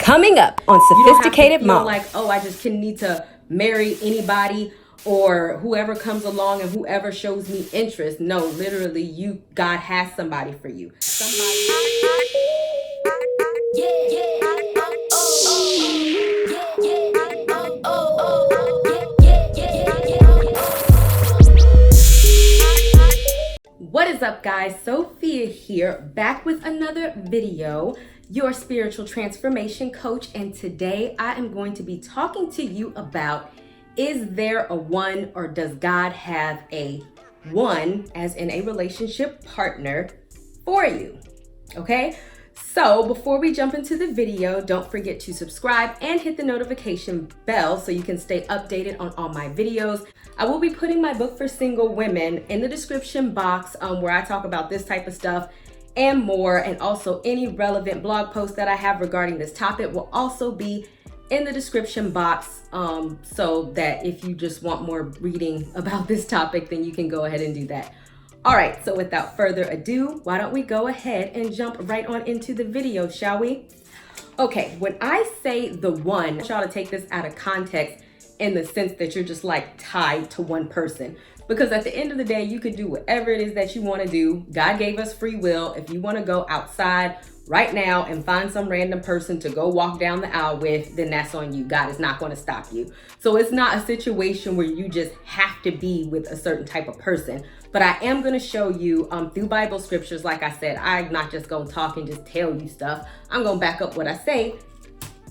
Coming up on Sophisticated you don't Mom. have to feel like, oh, I just need to marry anybody or whoever comes along and whoever shows me interest. No, literally, God has somebody for you. What is up, guys? Sophia here, back with another video, your spiritual transformation coach. And today I am going to be talking to you about, is there a one, or does God have a one, as in a relationship partner for you? Okay, so before we jump into the video, don't forget to subscribe and hit the notification bell so you can stay updated on all my videos. I will be putting my book for single women in the description box, where I talk about this type of stuff and more, and also any relevant blog posts that I have regarding this topic will also be in the description box, so that if you just want more reading about this topic, then you can go ahead and do that. All right, so without further ado, why don't we go ahead and jump right on into the video, shall we? Okay, when I say the one, I want y'all to take this out of context in the sense that you're just like tied to one person. Because at the end of the day, you could do whatever it is that you want to do. God gave us free will. If you want to go outside right now and find some random person to go walk down the aisle with, then that's on you. God is not going to stop you. So it's not a situation where you just have to be with a certain type of person. But I am going to show you through Bible scriptures. Like I said, I'm not just going to talk and just tell you stuff. I'm going to back up what I say,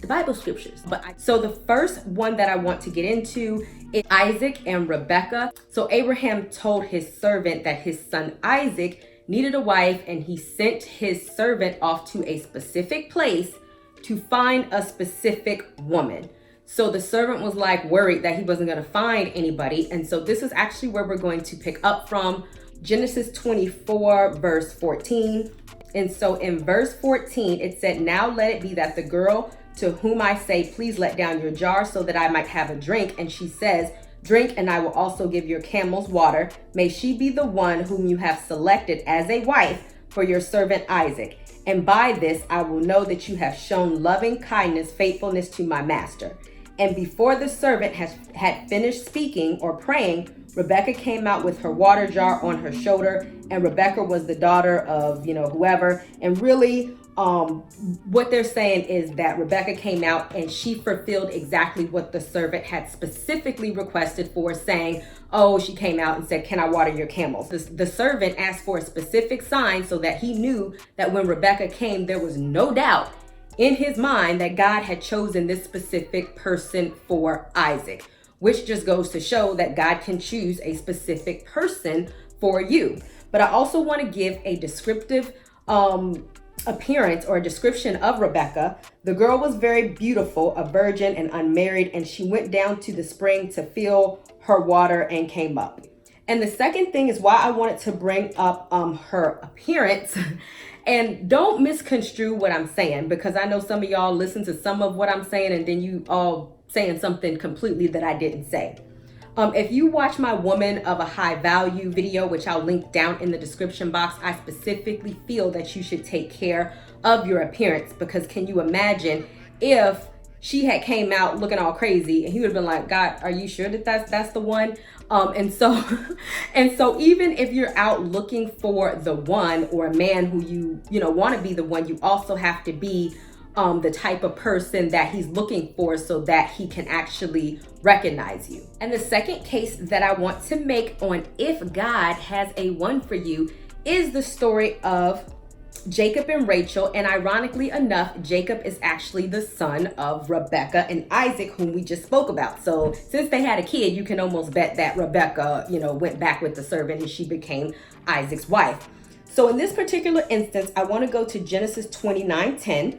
the Bible scriptures. So the first one that I want to get into is Isaac and Rebekah. So Abraham told his servant that his son Isaac needed a wife, and he sent his servant off to a specific place to find a specific woman. So the servant was like worried that he wasn't going to find anybody. And so this is actually where we're going to pick up from, Genesis 24 verse 14. And so in verse 14, it said, "Now let it be that the girl to whom I say, please let down your jar so that I might have a drink, and she says, drink, and I will also give your camels water. May she be the one whom you have selected as a wife for your servant Isaac. And by this I will know that you have shown loving kindness, faithfulness to my master." And before the servant had finished speaking or praying, Rebekah came out with her water jar on her shoulder. And Rebekah was the daughter of, whoever. And really, what they're saying is that Rebekah came out and she fulfilled exactly what the servant had specifically requested for, saying, oh, she came out and said, can I water your camels? The servant asked for a specific sign so that he knew that when Rebekah came, there was no doubt in his mind that God had chosen this specific person for Isaac, which just goes to show that God can choose a specific person for you. But I also want to give a descriptive appearance or a description of Rebekah. The girl was very beautiful, a virgin and unmarried, and she went down to the spring to fill her water and came up. And the second thing is why I wanted to bring up her appearance. And don't misconstrue what I'm saying, because I know some of y'all listen to some of what I'm saying and then you all saying something completely that I didn't say. If you watch my Woman of a High Value video, which I'll link down in the description box, I specifically feel that you should take care of your appearance, because can you imagine if she had came out looking all crazy and he would have been like, God, are you sure that that's the one? And so even if you're out looking for the one, or a man who you want to be the one, you also have to be the type of person that he's looking for so that he can actually recognize you. And the second case that I want to make on if God has a one for you is the story of Jacob and Rachel. And ironically enough, Jacob is actually the son of Rebekah and Isaac, whom we just spoke about. So since they had a kid, you can almost bet that Rebekah, went back with the servant and she became Isaac's wife. So in this particular instance, I want to go to Genesis 29:10.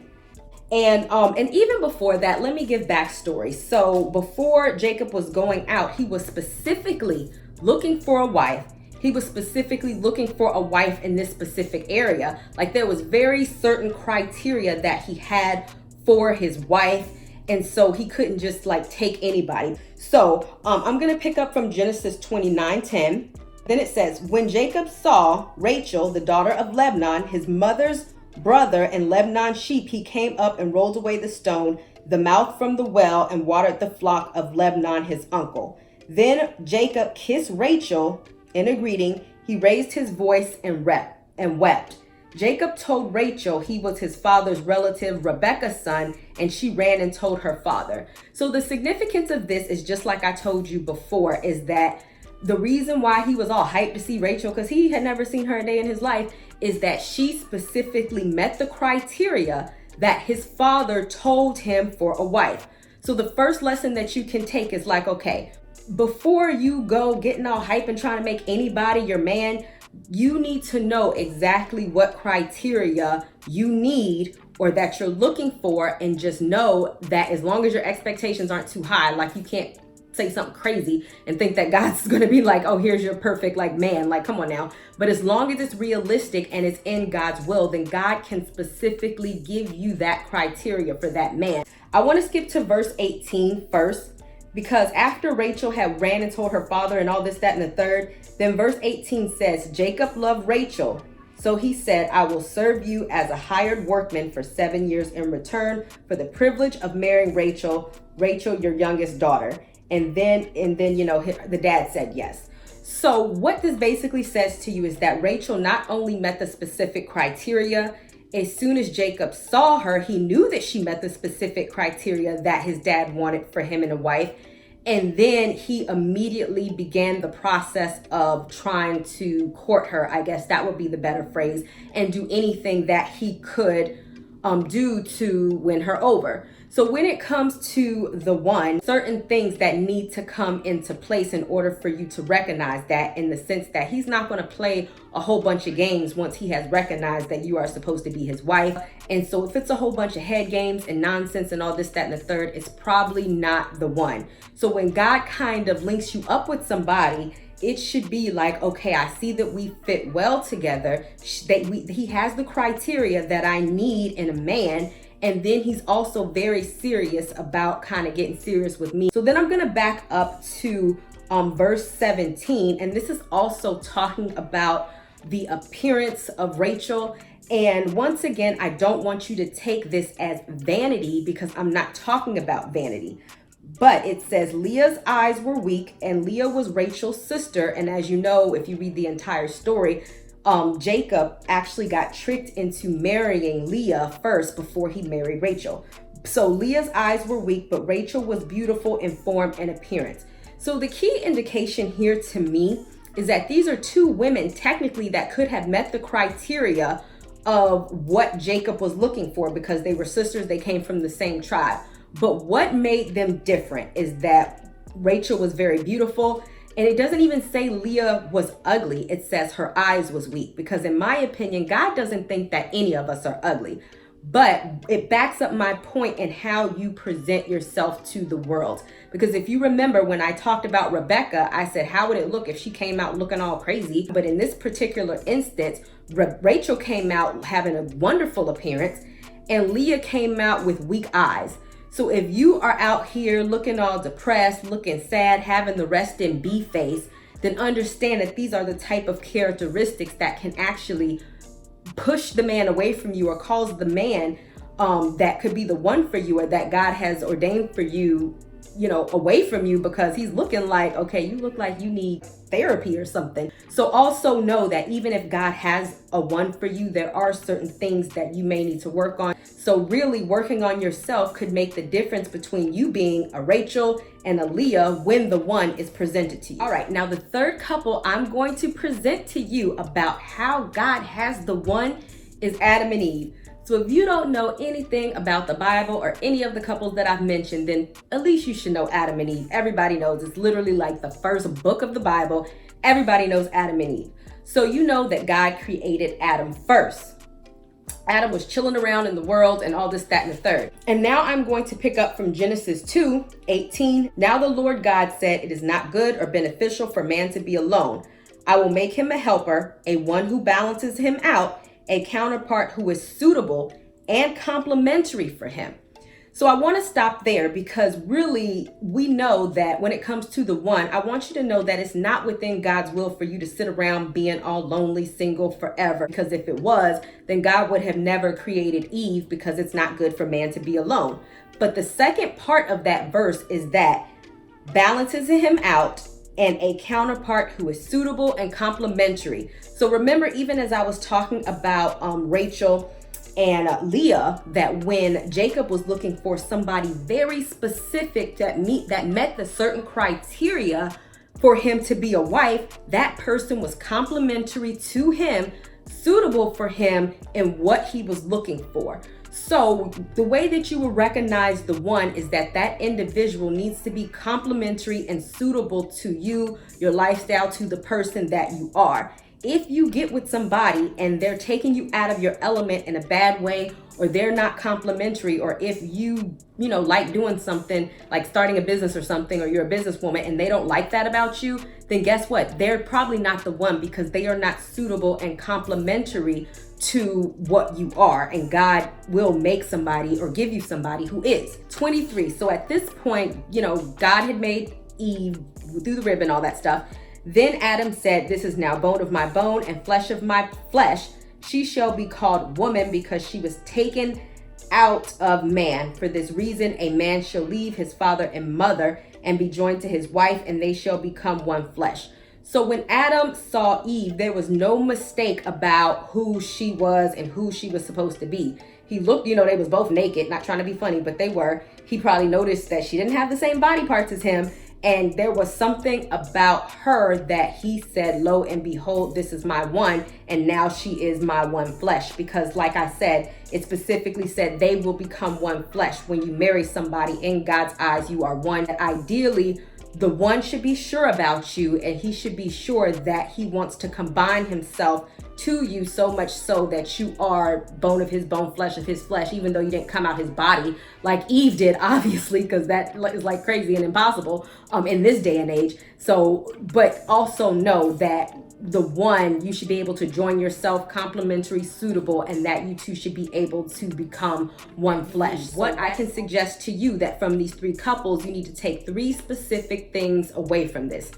And even before that, let me give backstory. So before Jacob was going out, he was specifically looking for a wife. He was specifically looking for a wife in this specific area. Like, there was very certain criteria that he had for his wife. And so he couldn't just take anybody. So I'm going to pick up from Genesis 29:10. Then it says, when Jacob saw Rachel, the daughter of Lebanon, his mother's brother and Lebanon's sheep, he came up and rolled away the stone, the mouth from the well, and watered the flock of Lebanon, his uncle. Then Jacob kissed Rachel in a greeting. He raised his voice and wept. Jacob told Rachel he was his father's relative, Rebekah's son, and she ran and told her father. So the significance of this is just like I told you before, is that the reason why he was all hyped to see Rachel, because he had never seen her a day in his life, is that she specifically met the criteria that his father told him for a wife. So the first lesson that you can take is like, okay, before you go getting all hype and trying to make anybody your man, you need to know exactly what criteria you need or that you're looking for, and just know that as long as your expectations aren't too high, like you can't say something crazy and think that God's going to be like, oh, here's your perfect like man, like come on now. But as long as it's realistic and it's in God's will, then God can specifically give you that criteria for that man. I want to skip to verse 18 first, because after Rachel had ran and told her father and all this, that, and the third, then verse 18 says, Jacob loved Rachel. So he said, I will serve you as a hired workman for 7 years in return for the privilege of marrying Rachel, your youngest daughter. And then, you know, the dad said yes. So what this basically says to you is that Rachel not only met the specific criteria, as soon as Jacob saw her, he knew that she met the specific criteria that his dad wanted for him and a wife. And then he immediately began the process of trying to court her. I guess that would be the better phrase, and do anything that he could do to win her over. So when it comes to the one, certain things that need to come into place in order for you to recognize that, in the sense that he's not going to play a whole bunch of games once he has recognized that you are supposed to be his wife. And so if it's a whole bunch of head games and nonsense and all this, that, and the third, it's probably not the one. So when God kind of links you up with somebody, it should be like, okay, I see that we fit well together. He has the criteria that I need in a man. And then he's also very serious about kind of getting serious with me. So then I'm going to back up to verse 17. And this is also talking about the appearance of Rachel. And once again, I don't want you to take this as vanity, because I'm not talking about vanity. But it says Leah's eyes were weak, and Leah was Rachel's sister. And as you know, if you read the entire story, Jacob actually got tricked into marrying Leah first before he married Rachel. So Leah's eyes were weak, but Rachel was beautiful in form and appearance. So the key indication here to me is that these are two women technically that could have met the criteria of what Jacob was looking for, because they were sisters, they came from the same tribe. But what made them different is that Rachel was very beautiful. And it doesn't even say Leah was ugly. It says her eyes was weak, because in my opinion, God doesn't think that any of us are ugly. But it backs up my point in how you present yourself to the world. Because if you remember when I talked about Rebecca, I said, how would it look if she came out looking all crazy? But in this particular instance, Rachel came out having a wonderful appearance, and Leah came out with weak eyes. So if you are out here looking all depressed, looking sad, having the rest in B face, then understand that these are the type of characteristics that can actually push the man away from you, or cause the man that could be the one for you, or that God has ordained for you, away from you, because he's looking like, okay, you look like you need therapy or something. So also know that even if God has a one for you, there are certain things that you may need to work on. So really working on yourself could make the difference between you being a Rachel and a Leah when the one is presented to you. All right, now the third couple I'm going to present to you about how God has the one is Adam and Eve. So if you don't know anything about the Bible or any of the couples that I've mentioned, then at least you should know Adam and Eve. Everybody knows it's literally like the first book of the Bible. Everybody knows Adam and Eve. So you know that God created Adam first. Adam was chilling around in the world and all this, that, and the third. And now I'm going to pick up from Genesis 2:18. Now the Lord God said, it is not good or beneficial for man to be alone. I will make him a helper, a one who balances him out, a counterpart who is suitable and complementary for him. So I want to stop there because really we know that when it comes to the one, I want you to know that it's not within God's will for you to sit around being all lonely, single forever. Because if it was, then God would have never created Eve, because it's not good for man to be alone. But the second part of that verse is that balances him out and a counterpart who is suitable and complementary. So remember, even as I was talking about Rachel and Leah, that when Jacob was looking for somebody very specific that met the certain criteria for him to be a wife, that person was complementary to him, suitable for him in what he was looking for. So the way that you will recognize the one is that that individual needs to be complementary and suitable to you, your lifestyle, to the person that you are. If you get with somebody and they're taking you out of your element in a bad way, or they're not complimentary, or if you like doing something like starting a business or something, or you're a businesswoman and they don't like that about you, then guess what? They're probably not the one, because they are not suitable and complementary to what you are. And God will make somebody or give you somebody who is. 23. So at this point, God had made Eve through the rib and all that stuff. Then Adam said, "This is now bone of my bone and flesh of my flesh. She shall be called woman, because she was taken out of man. For this reason, a man shall leave his father and mother and be joined to his wife, and they shall become one flesh." So when Adam saw Eve, there was no mistake about who she was and who she was supposed to be. He looked, they was both naked, not trying to be funny, but they were. He probably noticed that she didn't have the same body parts as him. And there was something about her that he said, "Lo and behold, this is my one, and now she is my one flesh." Because like I said, it specifically said they will become one flesh. When you marry somebody, in God's eyes, you are one. Ideally, the one should be sure about you, and he should be sure that he wants to combine himself to you, so much so that you are bone of his bone, flesh of his flesh, even though you didn't come out his body like Eve did, obviously, because that is like crazy and impossible in this day and age. So, but also know that the one, you should be able to join yourself, complementary, suitable, and that you two should be able to become one flesh. What I can suggest to you, that from these three couples, you need to take three specific things away from this.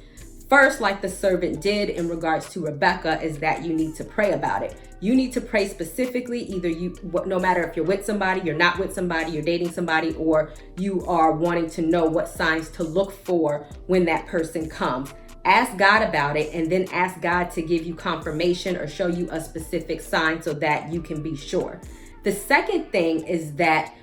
First, like the servant did in regards to Rebecca, is that you need to pray about it. You need to pray specifically, no matter if you're with somebody, you're not with somebody, you're dating somebody, or you are wanting to know what signs to look for when that person comes. Ask God about it, and then ask God to give you confirmation or show you a specific sign so that you can be sure. The second thing is that,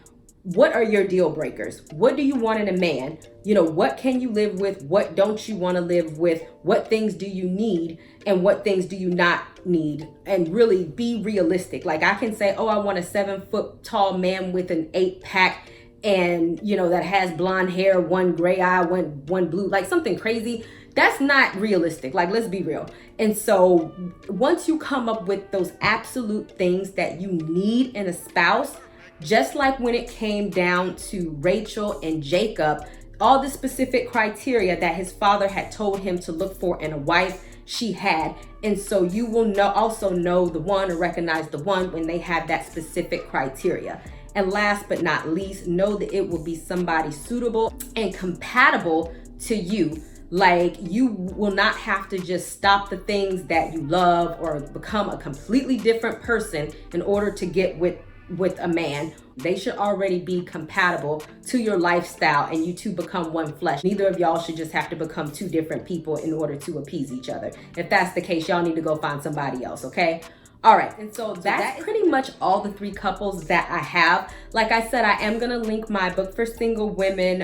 what are your deal breakers? What do you want in a man? What can you live with? What don't you want to live with? What things do you need? And what things do you not need? And really be realistic. Like, I can say, oh, I want a 7-foot tall man with an 8-pack and, that has blonde hair, one gray eye, one blue, like something crazy. That's not realistic. Like, let's be real. And so once you come up with those absolute things that you need in a spouse, just like when it came down to Rachel and Jacob, all the specific criteria that his father had told him to look for in a wife, she had. And so you will also know the one, or recognize the one, when they have that specific criteria. And last but not least, know that it will be somebody suitable and compatible to you. Like, you will not have to just stop the things that you love or become a completely different person in order to get with a man. They should already be compatible to your lifestyle, and you two become one flesh. Neither of y'all should just have to become two different people in order to appease each other. If that's the case, y'all need to go find somebody else, okay? All right, and so that's pretty much all the three couples that I have. Like I said, I am gonna link my book for single women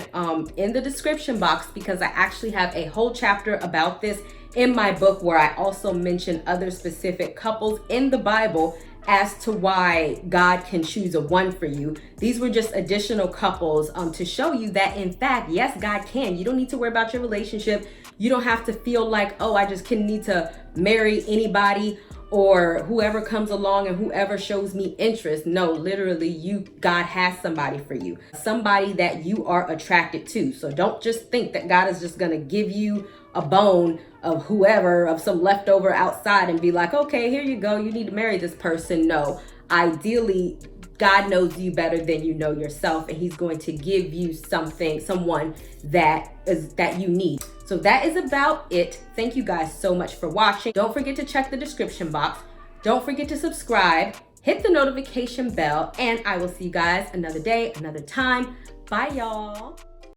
in the description box, because I actually have a whole chapter about this in my book, where I also mention other specific couples in the Bible as to why God can choose a one for you. These were just additional couples to show you that, in fact, yes, God can. You don't need to worry about your relationship. You don't have to feel like, oh, I just need to marry anybody or whoever comes along and whoever shows me interest. No, literally, God has somebody for you, somebody that you are attracted to. So don't just think that God is just gonna give you a bone of whoever, of some leftover outside, and be like, okay, here you go, you need to marry this person. No, ideally, God knows you better than you know yourself, and he's going to give you someone that you need. So that is about it. Thank you guys so much for watching. Don't forget to check the description box. Don't forget to subscribe, hit the notification bell, and I will see you guys another day, another time. Bye, y'all.